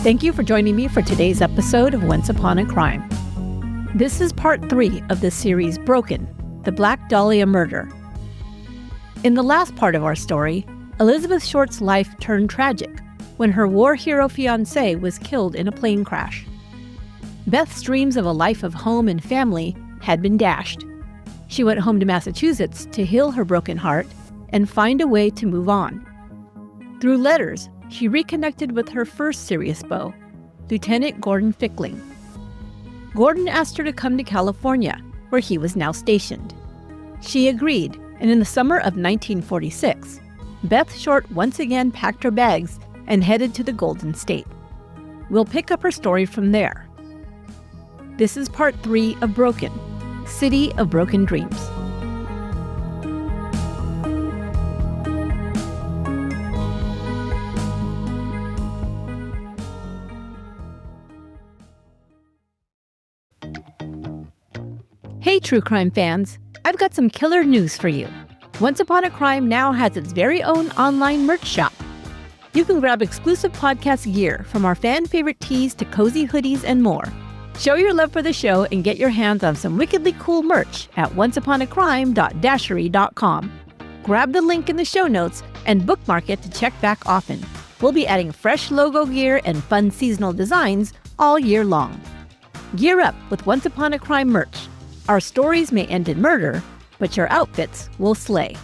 Thank you for joining me for today's episode of Once Upon a Crime. This is part 3 of the series Broken, the Black Dahlia murder. In the last part of our story, Elizabeth Short's life turned tragic when her war hero fiancé was killed in a plane crash. Beth's dreams of a life of home and family had been dashed. She went home to Massachusetts to heal her broken heart and find a way to move on. Through letters, she reconnected with her first serious beau, Lieutenant Gordon Fickling. Gordon asked her to come to California, where he was now stationed. She agreed, and in the summer of 1946, Beth Short once again packed her bags and headed to the Golden State. We'll pick up her story from there. This is part 3 of Broken, City of Broken Dreams. Hey true crime fans, I've got some killer news for you. Once Upon a Crime now has its very own online merch shop. You can grab exclusive podcast gear from our fan favorite tees to cozy hoodies and more. Show your love for the show and get your hands on some wickedly cool merch at onceuponacrime.dashery.com. Grab the link in the show notes and bookmark it to check back often. We'll be adding fresh logo gear and fun seasonal designs all year long. Gear up with Once Upon a Crime merch. Our stories may end in murder, but your outfits will slay.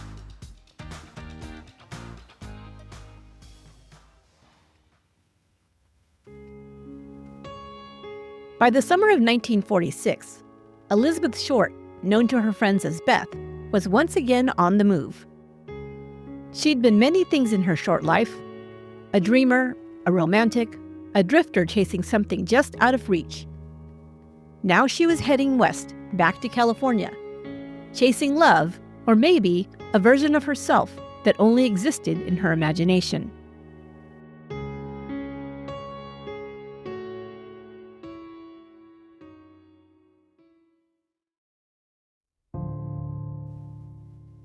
By the summer of 1946, Elizabeth Short, known to her friends as Beth, was once again on the move. She'd been many things in her short life: a dreamer, a romantic, a drifter chasing something just out of reach. Now she was heading west, back to California, chasing love, or maybe a version of herself that only existed in her imagination.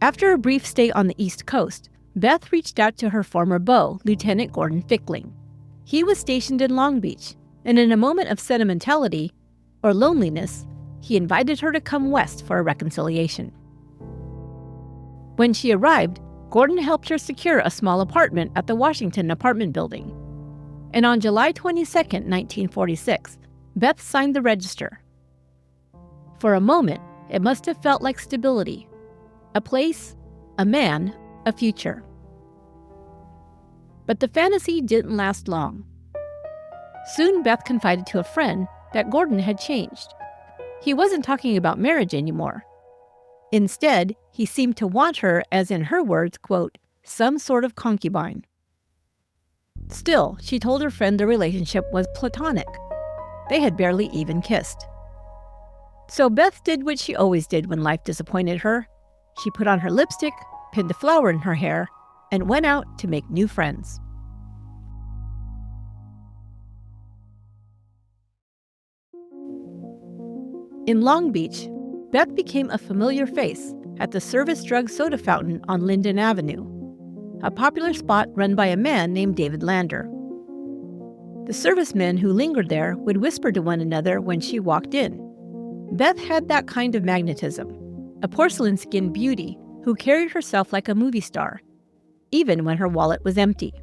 After a brief stay on the East Coast, Beth reached out to her former beau, Lieutenant Gordon Fickling. He was stationed in Long Beach, and in a moment of sentimentality, or loneliness, he invited her to come west for a reconciliation. When she arrived, Gordon helped her secure a small apartment at the Washington apartment building. And on July 22, 1946, Beth signed the register. For a moment, it must have felt like stability. A place, a man, a future. But the fantasy didn't last long. Soon Beth confided to a friend that Gordon had changed. He wasn't talking about marriage anymore. Instead, he seemed to want her, as in her words, quote, some sort of concubine. Still, she told her friend the relationship was platonic. They had barely even kissed. So Beth did what she always did when life disappointed her. She put on her lipstick, pinned a flower in her hair, and went out to make new friends. In Long Beach, Beth became a familiar face at the Service Drug Soda Fountain on Linden Avenue, a popular spot run by a man named David Lander. The servicemen who lingered there would whisper to one another when she walked in. Beth had that kind of magnetism, a porcelain-skinned beauty who carried herself like a movie star, even when her wallet was empty.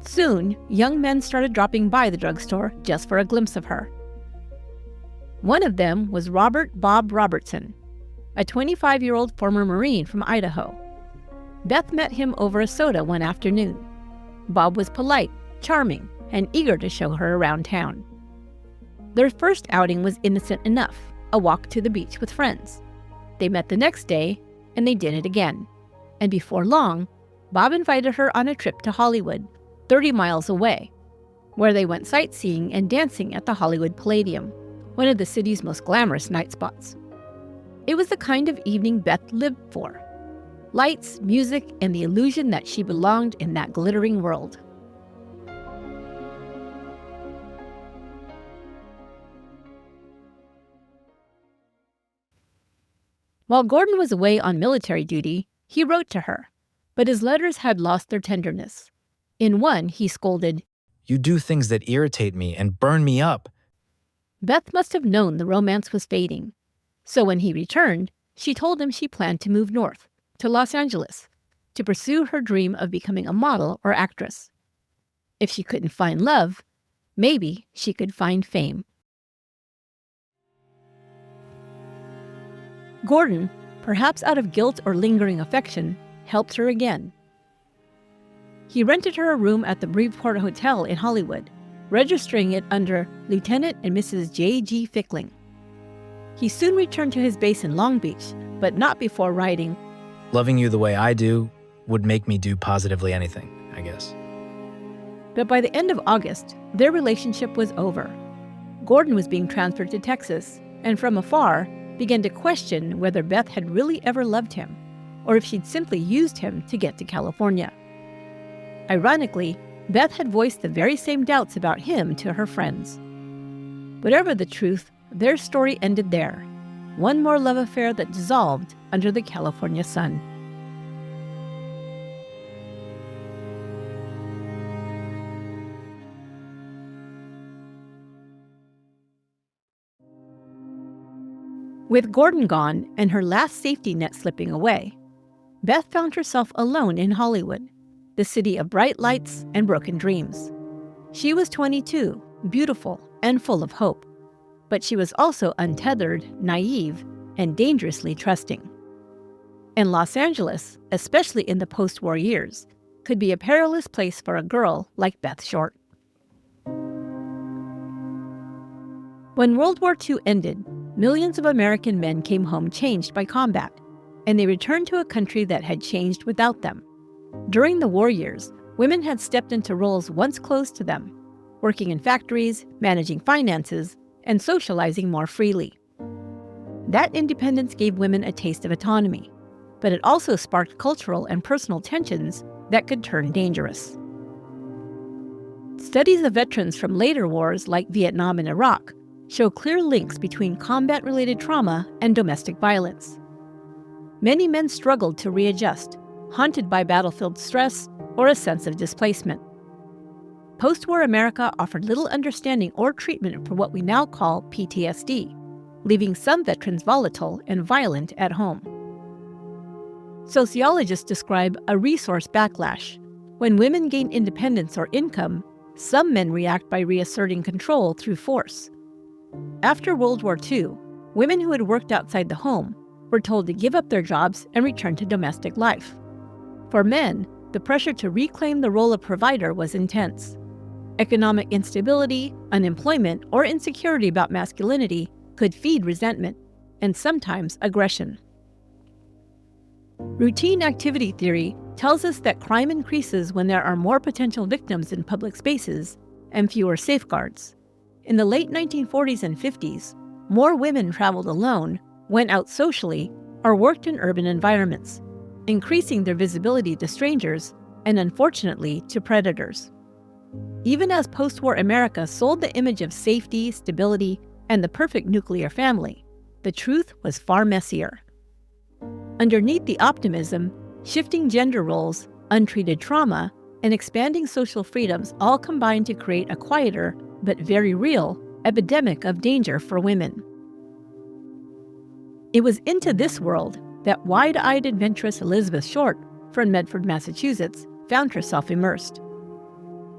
Soon, young men started dropping by the drugstore just for a glimpse of her. One of them was Robert Bob Robertson, a 25-year-old former Marine from Idaho. Beth met him over a soda one afternoon. Bob was polite, charming, and eager to show her around town. Their first outing was innocent enough, a walk to the beach with friends. They met the next day, and they did it again. And before long, Bob invited her on a trip to Hollywood, 30 miles away, where they went sightseeing and dancing at the Hollywood Palladium, one of the city's most glamorous night spots. It was the kind of evening Beth lived for. Lights, music, and the illusion that she belonged in that glittering world. While Gordon was away on military duty, he wrote to her, but his letters had lost their tenderness. In one, he scolded, You do things that irritate me and burn me up." Beth must have known the romance was fading. So when he returned, she told him she planned to move north, to Los Angeles, to pursue her dream of becoming a model or actress. If she couldn't find love, maybe she could find fame. Gordon, perhaps out of guilt or lingering affection, helped her again. He rented her a room at the Breeport Hotel in Hollywood, registering it under Lieutenant and Mrs. J.G. Fickling. He soon returned to his base in Long Beach, but not before writing, "Loving you the way I do would make me do positively anything, I guess." But by the end of August, their relationship was over. Gordon was being transferred to Texas, and from afar, began to question whether Beth had really ever loved him, or if she'd simply used him to get to California. Ironically, Beth had voiced the very same doubts about him to her friends. Whatever the truth, their story ended there. One more love affair that dissolved under the California sun. With Gordon gone and her last safety net slipping away, Beth found herself alone in Hollywood, the city of bright lights and broken dreams. She was 22, beautiful, and full of hope. But she was also untethered, naive, and dangerously trusting. And Los Angeles, especially in the post-war years, could be a perilous place for a girl like Beth Short. When World War II ended, millions of American men came home changed by combat, and they returned to a country that had changed without them. During the war years, women had stepped into roles once closed to them, working in factories, managing finances, and socializing more freely. That independence gave women a taste of autonomy, but it also sparked cultural and personal tensions that could turn dangerous. Studies of veterans from later wars like Vietnam and Iraq show clear links between combat-related trauma and domestic violence. Many men struggled to readjust, haunted by battlefield stress or a sense of displacement. Post-war America offered little understanding or treatment for what we now call PTSD, leaving some veterans volatile and violent at home. Sociologists describe a resource backlash. When women gain independence or income, some men react by reasserting control through force. After World War II, women who had worked outside the home were told to give up their jobs and return to domestic life. For men, the pressure to reclaim the role of provider was intense. Economic instability, unemployment, or insecurity about masculinity could feed resentment and sometimes aggression. Routine activity theory tells us that crime increases when there are more potential victims in public spaces and fewer safeguards. In the late 1940s and 50s, more women traveled alone, went out socially, or worked in urban environments, increasing their visibility to strangers and, unfortunately, to predators. Even as post-war America sold the image of safety, stability, and the perfect nuclear family, the truth was far messier. Underneath the optimism, shifting gender roles, untreated trauma, and expanding social freedoms all combined to create a quieter, but very real, epidemic of danger for women. It was into this world that wide-eyed adventurous Elizabeth Short from Medford, Massachusetts, found herself immersed.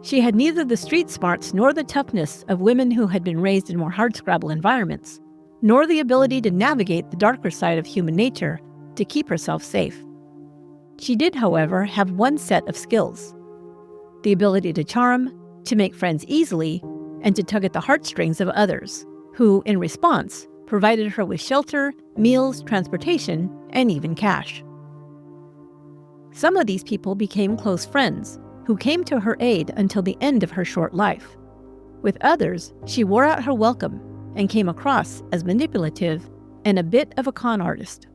She had neither the street smarts nor the toughness of women who had been raised in more hardscrabble environments, nor the ability to navigate the darker side of human nature to keep herself safe. She did, however, have one set of skills: the ability to charm, to make friends easily, and to tug at the heartstrings of others, who, in response, provided her with shelter, meals, transportation, and even cash. Some of these people became close friends, who came to her aid until the end of her short life. With others, she wore out her welcome and came across as manipulative and a bit of a con artist.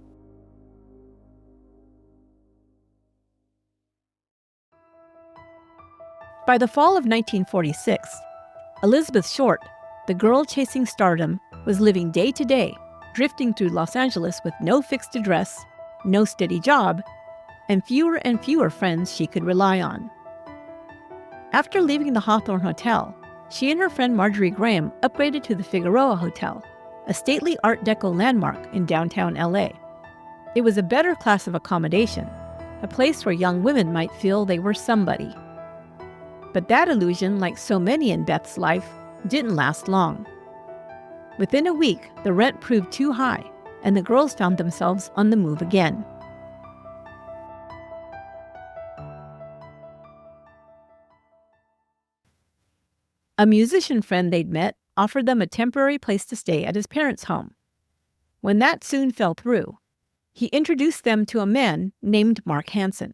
By the fall of 1946, Elizabeth Short, the girl chasing stardom, was living day to day, drifting through Los Angeles with no fixed address, no steady job, and fewer friends she could rely on. After leaving the Hawthorne Hotel, she and her friend Marjorie Graham upgraded to the Figueroa Hotel, a stately Art Deco landmark in downtown LA. It was a better class of accommodation, a place where young women might feel they were somebody. But that illusion, like so many in Beth's life, didn't last long. Within a week, the rent proved too high, and the girls found themselves on the move again. A musician friend they'd met offered them a temporary place to stay at his parents' home. When that soon fell through, he introduced them to a man named Mark Hansen,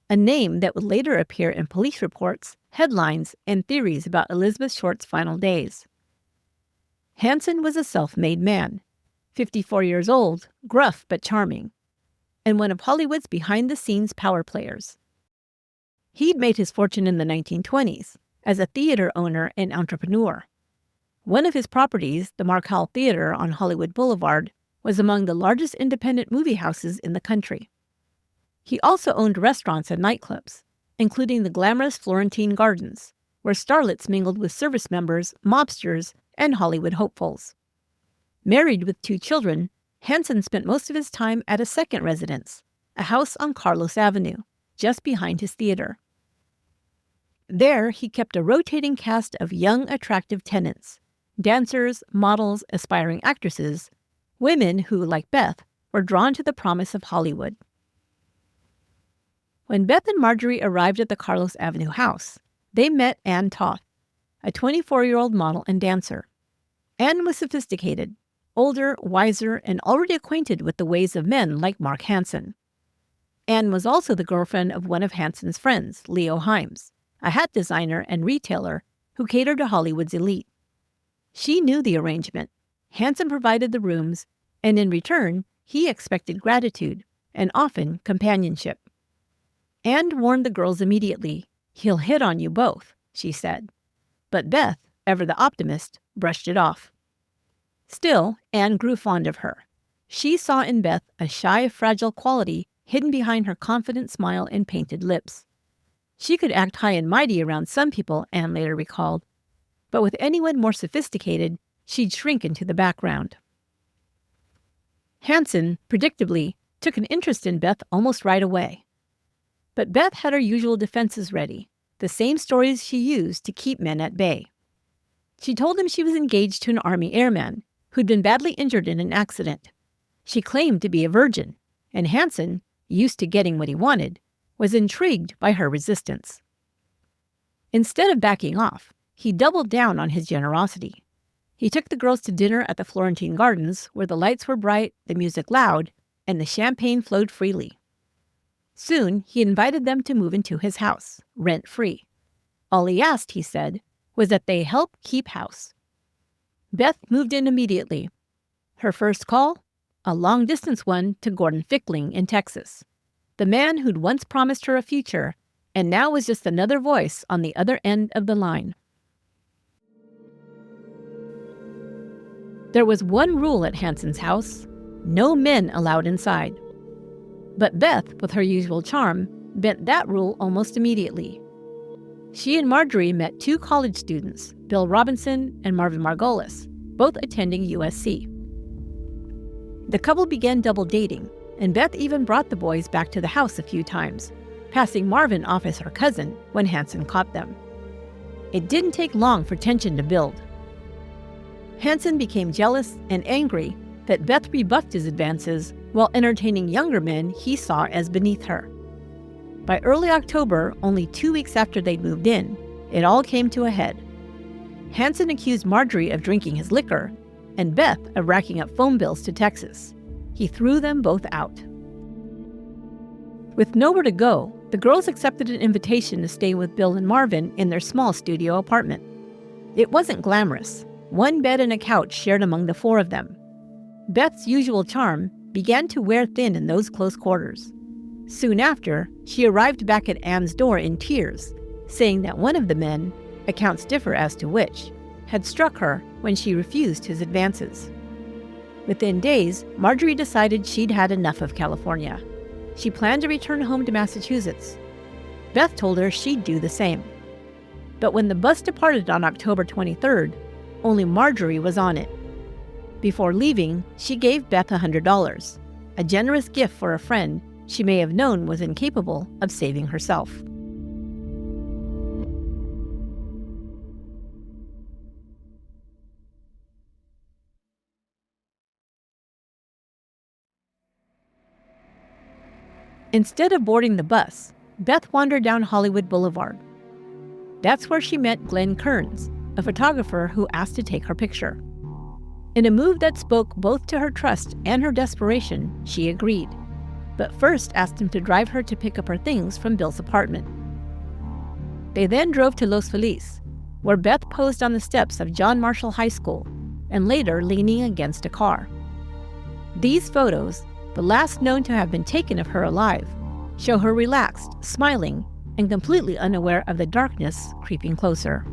a name that would later appear in police reports, headlines, and theories about Elizabeth Short's final days. Hansen was a self-made man, 54 years old, gruff but charming, and one of Hollywood's behind-the-scenes power players. He'd made his fortune in the 1920s as a theater owner and entrepreneur. One of his properties, the Mark Hall Theater on Hollywood Boulevard, was among the largest independent movie houses in the country. He also owned restaurants and nightclubs, including the glamorous Florentine Gardens, where starlets mingled with service members, mobsters, and Hollywood hopefuls. Married with 2 children, Hansen spent most of his time at a second residence, a house on Carlos Avenue, just behind his theater. There, he kept a rotating cast of young, attractive tenants, dancers, models, aspiring actresses, women who, like Beth, were drawn to the promise of Hollywood. When Beth and Marjorie arrived at the Carlos Avenue house, they met Anne Toth, a 24-year-old model and dancer. Anne was sophisticated, older, wiser, and already acquainted with the ways of men like Mark Hansen. Anne was also the girlfriend of one of Hansen's friends, Leo Himes, a hat designer and retailer who catered to Hollywood's elite. She knew the arrangement. Hansen provided the rooms, and in return, he expected gratitude, and often companionship. Anne warned the girls immediately. "He'll hit on you both," she said. But Beth, ever the optimist, brushed it off. Still, Anne grew fond of her. She saw in Beth a shy, fragile quality hidden behind her confident smile and painted lips. She could act high and mighty around some people, Anne later recalled, but with anyone more sophisticated, she'd shrink into the background. Hansen, predictably, took an interest in Beth almost right away. But Beth had her usual defenses ready, the same stories she used to keep men at bay. She told him she was engaged to an Army airman who'd been badly injured in an accident. She claimed to be a virgin, and Hansen, used to getting what he wanted, was intrigued by her resistance. Instead of backing off, he doubled down on his generosity. He took the girls to dinner at the Florentine Gardens, where the lights were bright, the music loud, and the champagne flowed freely. Soon, he invited them to move into his house, rent-free. All he asked, he said, was that they help keep house. Beth moved in immediately. Her first call? A long-distance one to Gordon Fickling in Texas, the man who'd once promised her a future and now was just another voice on the other end of the line. There was one rule at Hansen's house: no men allowed inside. But Beth, with her usual charm, bent that rule almost immediately. She and Marjorie met 2 college students, Bill Robinson and Marvin Margolis, both attending USC. The couple began double dating, and Beth even brought the boys back to the house a few times, passing Marvin off as her cousin when Hansen caught them. It didn't take long for tension to build. Hansen became jealous and angry that Beth rebuffed his advances while entertaining younger men he saw as beneath her. By early October, only 2 weeks after they'd moved in, it all came to a head. Hansen accused Marjorie of drinking his liquor, and Beth of racking up phone bills to Texas. He threw them both out. With nowhere to go, the girls accepted an invitation to stay with Bill and Marvin in their small studio apartment. It wasn't glamorous. 1 bed and a couch shared among the 4 of them. Beth's usual charm began to wear thin in those close quarters. Soon after, she arrived back at Anne's door in tears, saying that one of the men, accounts differ as to which, had struck her when she refused his advances. Within days, Marjorie decided she'd had enough of California. She planned to return home to Massachusetts. Beth told her she'd do the same. But when the bus departed on October 23rd, only Marjorie was on it. Before leaving, she gave Beth $100, a generous gift for a friend she may have known was incapable of saving herself. Instead of boarding the bus, Beth wandered down Hollywood Boulevard. That's where she met Glenn Kearns, a photographer who asked to take her picture. In a move that spoke both to her trust and her desperation, she agreed, but first asked him to drive her to pick up her things from Bill's apartment. They then drove to Los Feliz, where Beth posed on the steps of John Marshall High School and later leaning against a car. These photos, the last known to have been taken of her alive, show her relaxed, smiling, and completely unaware of the darkness creeping closer.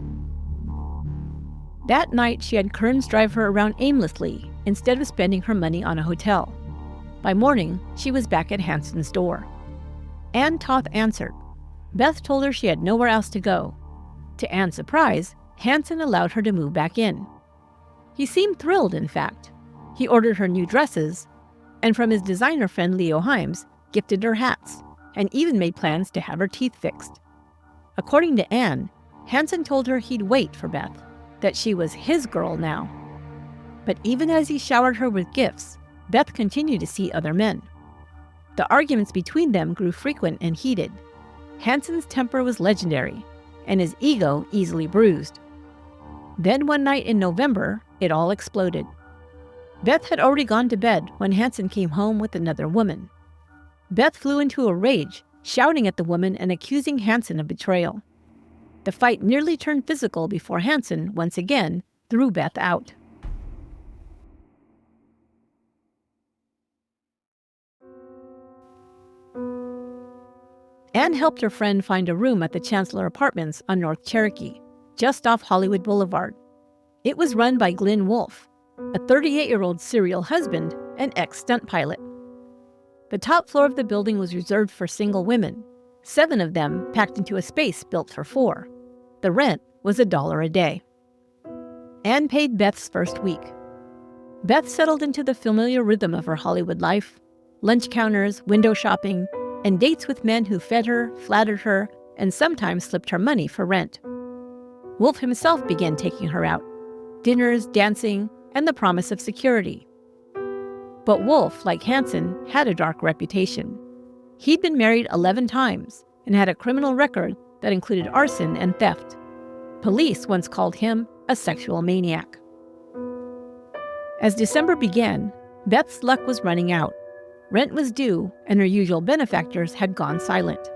That night, she had Kearns drive her around aimlessly instead of spending her money on a hotel. By morning, she was back at Hansen's door. Anne Toth answered. Beth told her she had nowhere else to go. To Anne's surprise, Hansen allowed her to move back in. He seemed thrilled, in fact. He ordered her new dresses, and from his designer friend Leo Himes, gifted her hats, and even made plans to have her teeth fixed. According to Anne, Hansen told her he'd wait for Beth, that she was his girl now. But even as he showered her with gifts, Beth continued to see other men. The arguments between them grew frequent and heated. Hansen's temper was legendary, and his ego easily bruised. Then one night in November, it all exploded. Beth had already gone to bed when Hansen came home with another woman. Beth flew into a rage, shouting at the woman and accusing Hansen of betrayal. The fight nearly turned physical before Hansen, once again, threw Beth out. Anne helped her friend find a room at the Chancellor Apartments on North Cherokee, just off Hollywood Boulevard. It was run by Glenn Wolfe, a 38-year-old serial husband and ex-stunt pilot. The top floor of the building was reserved for single women, 7 of them packed into a space built for 4. The rent was $1 a day. Anne paid Beth's first week. Beth settled into the familiar rhythm of her Hollywood life: lunch counters, window shopping, and dates with men who fed her, flattered her, and sometimes slipped her money for rent. Wolfe himself began taking her out: dinners, dancing, and the promise of security. But Wolfe, like Hansen, had a dark reputation. He'd been married 11 times and had a criminal record that included arson and theft. Police once called him a sexual maniac. As December began, Beth's luck was running out. Rent was due, and her usual benefactors had gone silent.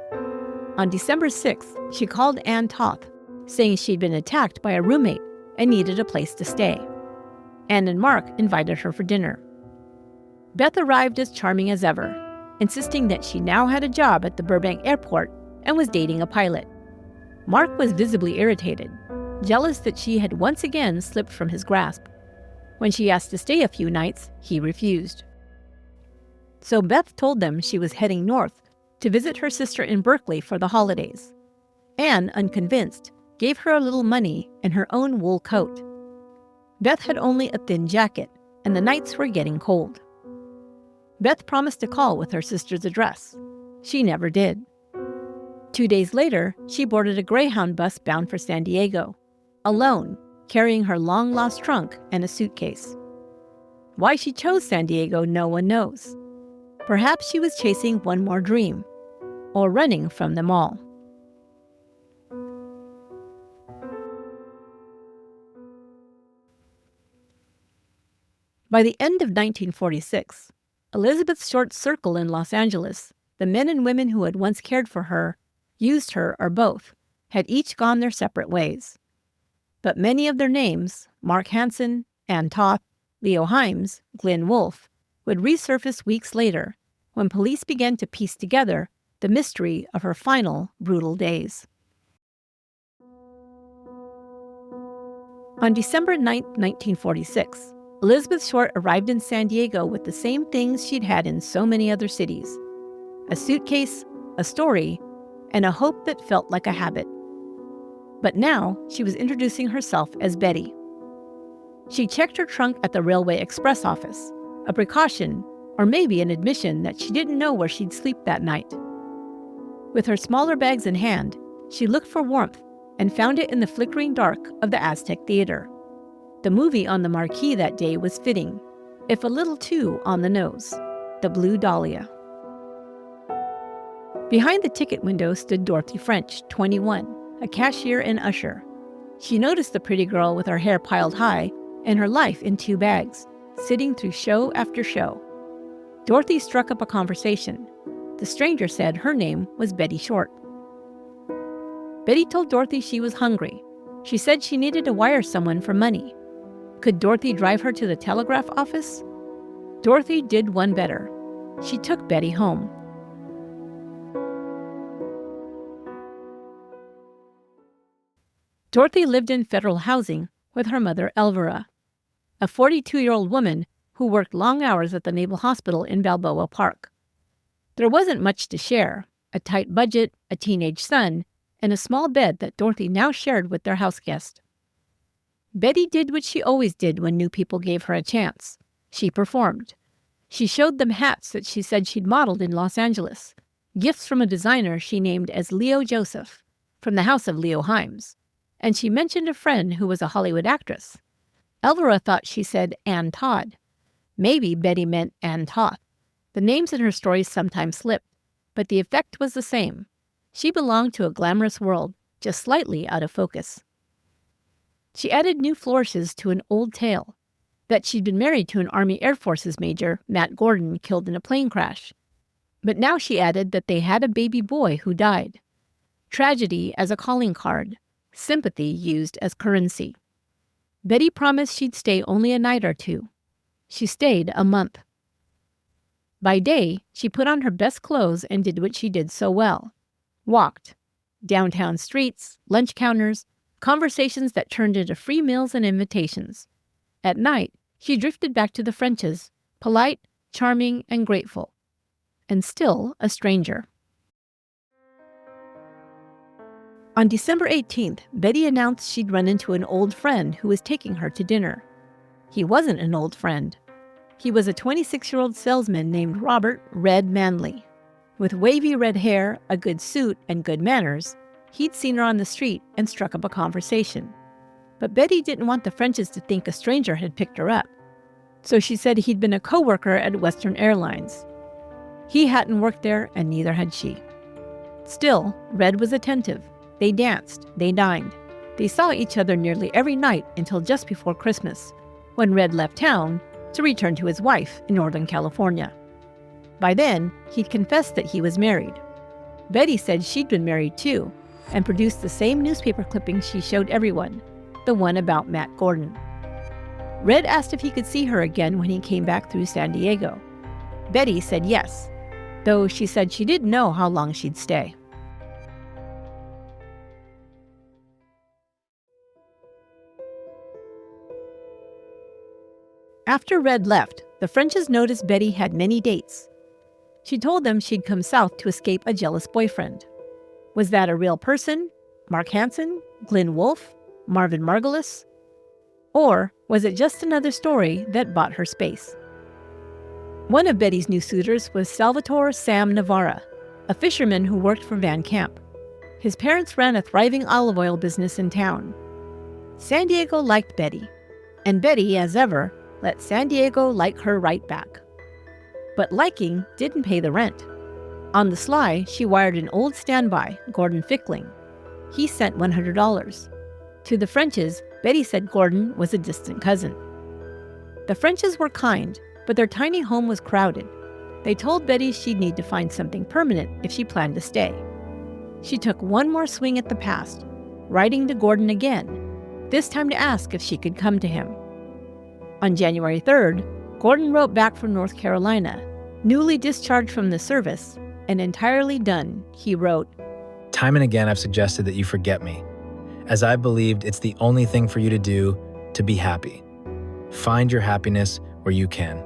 On December 6th, she called Anne Toth, saying she'd been attacked by a roommate and needed a place to stay. Anne and Mark invited her for dinner. Beth arrived as charming as ever, insisting that she now had a job at the Burbank airport and was dating a pilot. Mark was visibly irritated, jealous that she had once again slipped from his grasp. When she asked to stay a few nights, he refused. So Beth told them she was heading north to visit her sister in Berkeley for the holidays. Anne, unconvinced, gave her a little money and her own wool coat. Beth had only a thin jacket, and the nights were getting cold. Beth promised to call with her sister's address. She never did. 2 days later, she boarded a Greyhound bus bound for San Diego, alone, carrying her long-lost trunk and a suitcase. Why she chose San Diego, no one knows. Perhaps she was chasing one more dream, or running from them all. By the end of 1946, Elizabeth's short circle in Los Angeles, the men and women who had once cared for her, used her, or both, had each gone their separate ways. But many of their names, Mark Hansen, Anne Toth, Leo Himes, Glenn Wolfe, would resurface weeks later when police began to piece together the mystery of her final brutal days. On December 9, 1946, Elizabeth Short arrived in San Diego with the same things she'd had in so many other cities: a suitcase, a story, and a hope that felt like a habit. But now she was introducing herself as Betty. She checked her trunk at the Railway Express office, a precaution, or maybe an admission that she didn't know where she'd sleep that night. With her smaller bags in hand, she looked for warmth and found it in the flickering dark of the Aztec Theater. The movie on the marquee that day was fitting, if a little too on the nose: The Blue Dahlia. Behind the ticket window stood Dorothy French, 21, a cashier and usher. She noticed the pretty girl with her hair piled high and her life in 2 bags, sitting through show after show. Dorothy struck up a conversation. The stranger said her name was Betty Short. Betty told Dorothy she was hungry. She said she needed to wire someone for money. Could Dorothy drive her to the telegraph office? Dorothy did one better. She took Betty home. Dorothy lived in federal housing with her mother, Elvera, a 42-year-old woman who worked long hours at the Naval Hospital in Balboa Park. There wasn't much to share: a tight budget, a teenage son, and a small bed that Dorothy now shared with their house guest. Betty did what she always did when new people gave her a chance. She performed. She showed them hats that she said she'd modeled in Los Angeles, gifts from a designer she named as Leo Joseph, from the house of Leo Himes, and she mentioned a friend who was a Hollywood actress. Elvera thought she said Anne Toth. Maybe Betty meant Anne Toth. The names in her stories sometimes slipped, but the effect was the same. She belonged to a glamorous world, just slightly out of focus. She added new flourishes to an old tale: that she'd been married to an Army Air Forces major, Matt Gordon, killed in a plane crash. But now she added that they had a baby boy who died. Tragedy as a calling card, sympathy used as currency. Betty promised she'd stay only a night or 2. She stayed a month. By day, she put on her best clothes and did what she did so well: walked. Downtown streets, lunch counters, conversations that turned into free meals and invitations. At night, she drifted back to the Frenches, polite, charming, and grateful. And still a stranger. On December 18th, Betty announced she'd run into an old friend who was taking her to dinner. He wasn't an old friend. He was a 26-year-old salesman named Robert Red Manley. With wavy red hair, a good suit, and good manners, he'd seen her on the street and struck up a conversation. But Betty didn't want the Frenches to think a stranger had picked her up, so she said he'd been a co-worker at Western Airlines. He hadn't worked there, and neither had she. Still, Red was attentive. They danced, they dined. They saw each other nearly every night until just before Christmas, when Red left town to return to his wife in Northern California. By then, he'd confessed that he was married. Betty said she'd been married too, and produced the same newspaper clipping she showed everyone, the one about Matt Gordon. Red asked if he could see her again when he came back through San Diego. Betty said yes, though she said she didn't know how long she'd stay. After Red left, the Frenches noticed Betty had many dates. She told them she'd come south to escape a jealous boyfriend. Was that a real person? Mark Hansen? Glenn Wolfe? Marvin Margolis? Or was it just another story that bought her space? One of Betty's new suitors was Salvatore Sam Navarra, a fisherman who worked for Van Camp. His parents ran a thriving olive oil business in town. San Diego liked Betty, and Betty, as ever, let San Diego like her right back. But liking didn't pay the rent. On the sly, she wired an old standby, Gordon Fickling. He sent $100. To the Frenches, Betty said Gordon was a distant cousin. The Frenches were kind, but their tiny home was crowded. They told Betty she'd need to find something permanent if she planned to stay. She took one more swing at the past, writing to Gordon again, this time to ask if she could come to him. On January 3rd, Gordon wrote back from North Carolina. Newly discharged from the service and entirely done, he wrote, "Time and again I've suggested that you forget me, as I believed it's the only thing for you to do to be happy. Find your happiness where you can."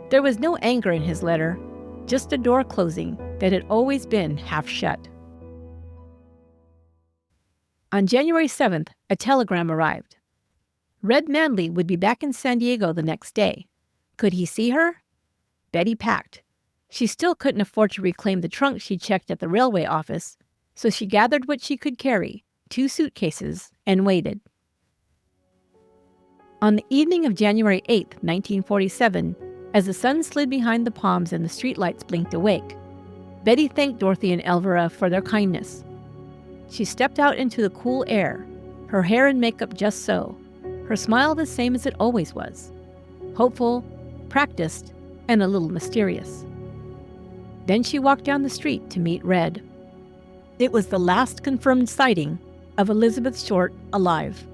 There was no anger in his letter, just a door closing that had always been half shut. On January 7th, a telegram arrived. Red Manley would be back in San Diego the next day. Could he see her? Betty packed. She still couldn't afford to reclaim the trunk she checked at the railway office, so she gathered what she could carry, 2 suitcases, and waited. On the evening of January 8, 1947, as the sun slid behind the palms and the streetlights blinked awake, Betty thanked Dorothy and Elvera for their kindness. She stepped out into the cool air, her hair and makeup just so, her smile the same as it always was, hopeful, practiced, and a little mysterious. Then she walked down the street to meet Red. It was the last confirmed sighting of Elizabeth Short alive.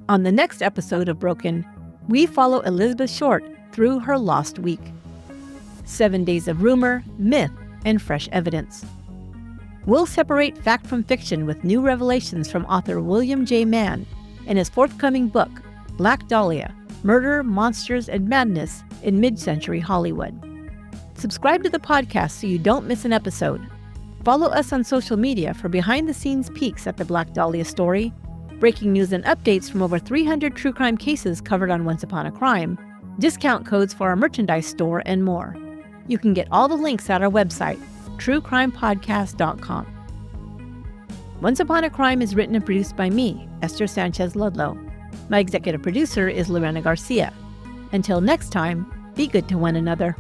On the next episode of Broken, we follow Elizabeth Short through her lost week. 7 days of rumor, myth, and fresh evidence. We'll separate fact from fiction with new revelations from author William J. Mann in his forthcoming book, Black Dahlia, Murder, Monsters, and Madness in Mid-Century Hollywood. Subscribe to the podcast so you don't miss an episode. Follow us on social media for behind-the-scenes peeks at the Black Dahlia story, breaking news and updates from over 300 true crime cases covered on Once Upon a Crime, discount codes for our merchandise store, and more. You can get all the links at our website, truecrimepodcast.com. Once Upon a Crime is written and produced by me, Esther Sanchez-Ludlow. My executive producer is Lorena Garcia. Until next time, be good to one another.